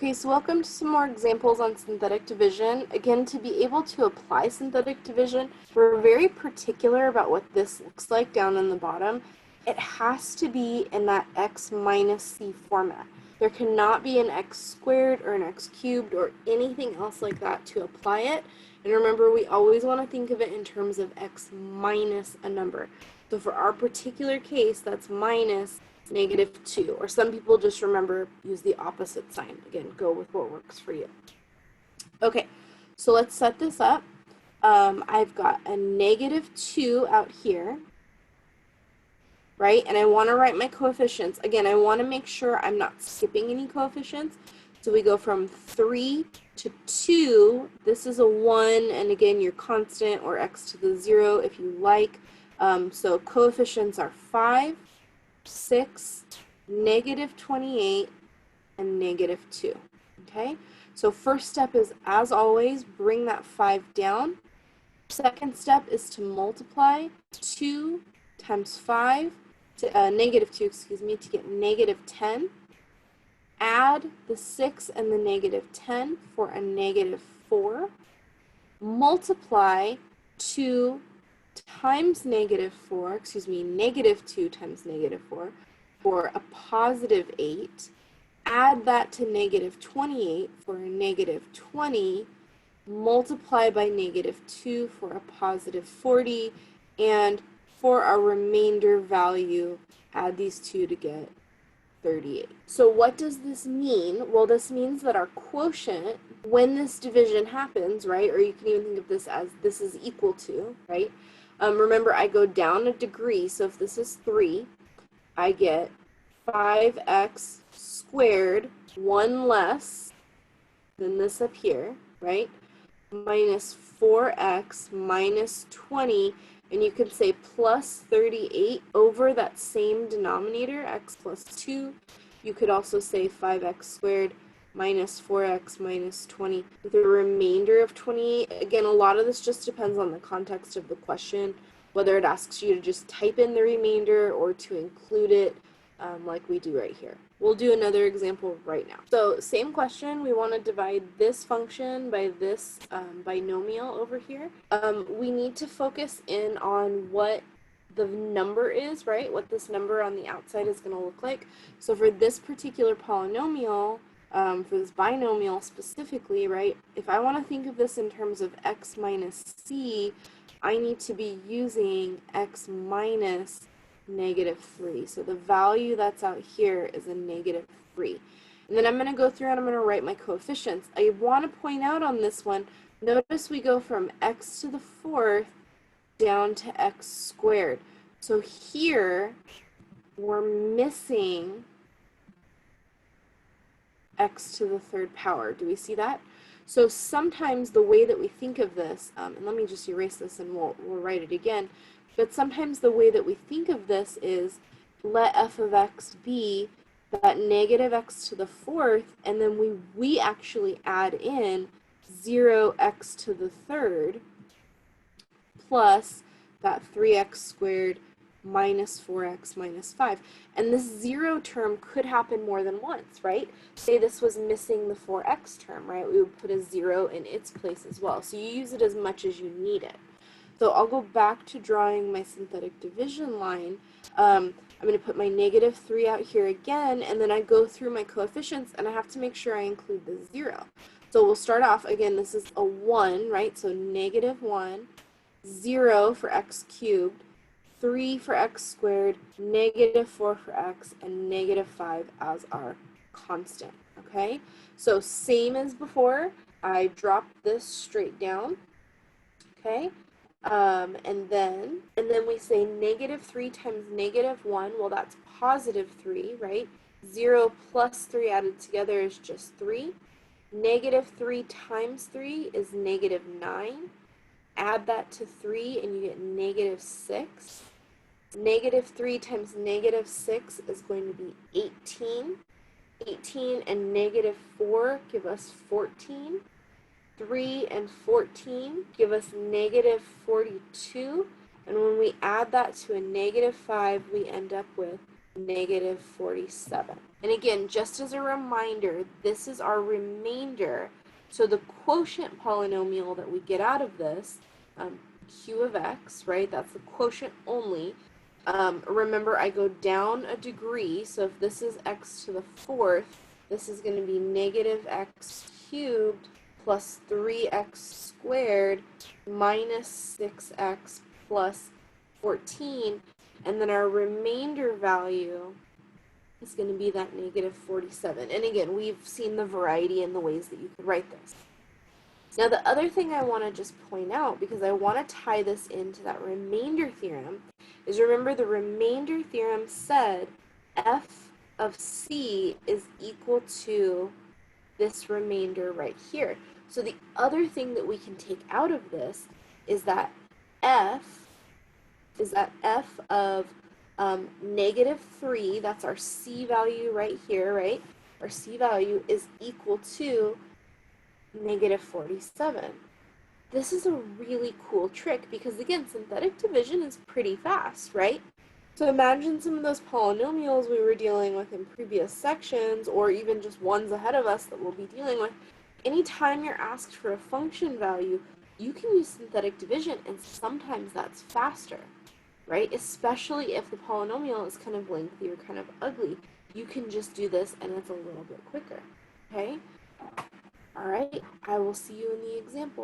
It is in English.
Okay, so welcome to some more examples on synthetic division. Again, to be able to apply synthetic division, we're very particular about what this looks like down in the bottom. It has to be in that x minus c format. There cannot be an x squared or an x cubed or anything else like that to apply it. And remember, we always want to think of it in terms of x minus a number. So for our particular case, that's minus -2, or some people just remember use the opposite sign. Again, go with what works for you. Okay, so let's set this up. I've got a -2 out here, right? And I want to write my coefficients. Again, I want to make sure I'm not skipping any coefficients. So we go from 3 to 2. This is a 1, and again, your constant or x to the 0 if you like. So coefficients are 5, 6, -28, and -2. Okay, so first step is, as always, bring that 5 down. Second step is to multiply 2 times 5 to -2, excuse me, to get -10. Add the 6 and the -10 for a -4. Multiply 2 times -4, excuse me, -2 times -4 for a +8. Add that to -28 for a -20. Multiply by -2 for a +40. And for our remainder value, add these two to get 38. So what does this mean? Well, this means that our quotient, when this division happens, right, or you can even think of this as this is equal to, right? Remember, I go down a degree, so if this is 3, I get 5x squared, 1 less than this up here, right? Minus 4x minus 20, and you could say plus 38 over that same denominator, x plus 2. You could also say 5x squared minus 4x minus 20 with a remainder of 28. Again, a lot of this just depends on the context of the question, whether it asks you to just type in the remainder or to include it like we do right here. We'll do another example right now. So same question, we want to divide this function by this binomial over here. We need to focus in on what the number is, right? What this number on the outside is going to look like. So for this particular polynomial, for this binomial specifically, right, if I want to think of this in terms of x minus c, I need to be using x minus -3. So the value that's out here is a -3. And then I'm going to go through and I'm going to write my coefficients. I want to point out on this one, notice we go from x to the 4th down to x squared. So here we're missing x to the 3rd power. Do we see that? So sometimes the way that we think of this, and let me just erase this and we'll write it again, but sometimes the way that we think of this is let f of x be that -x to the 4th, and then we actually add in 0x to the 3rd plus that 3x squared minus 4x minus 5. And this 0 term could happen more than once, right? Say this was missing the 4x term, right? We would put a 0 in its place as well. So you use it as much as you need it. So I'll go back to drawing my synthetic division line. I'm going to put my -3 out here again, and then I go through my coefficients, and I have to make sure I include the 0. So we'll start off, again, this is a 1, right? So -1, 0 for x cubed, 3 for x squared, -4 for x, and -5 as our constant, okay? So same as before, I drop this straight down, okay? And then we say -3 times -1, well, that's +3, right? 0 plus 3 added together is just 3. -3 times 3 is -9. Add that to 3 and you get -6. -3 times -6 is going to be 18. 18 and -4 give us 14. 3 and 14 give us -42. And when we add that to a -5, we end up with negative 47. And again, just as a reminder, this is our remainder. So the quotient polynomial that we get out of this, q of x, right, that's the quotient only. Remember, I go down a degree, so if this is x to the fourth, this is going to be negative x cubed plus 3x squared minus 6x plus 14, and then our remainder value is going to be that negative 47. And again, we've seen the variety in the ways that you could write this. Now, the other thing I want to just point out, because I want to tie this into that remainder theorem, is remember the remainder theorem said f of c is equal to this remainder right here. So the other thing that we can take out of this is that f of negative 3, that's our c value right here, right? Our c value is equal to negative 47. This is a really cool trick because, again, synthetic division is pretty fast, right? So imagine some of those polynomials we were dealing with in previous sections, or even just ones ahead of us that we'll be dealing with. Anytime you're asked for a function value, you can use synthetic division, and sometimes that's faster, right? Especially if the polynomial is kind of lengthy or kind of ugly. You can just do this, and it's a little bit quicker, okay? All right, I will see you in the example.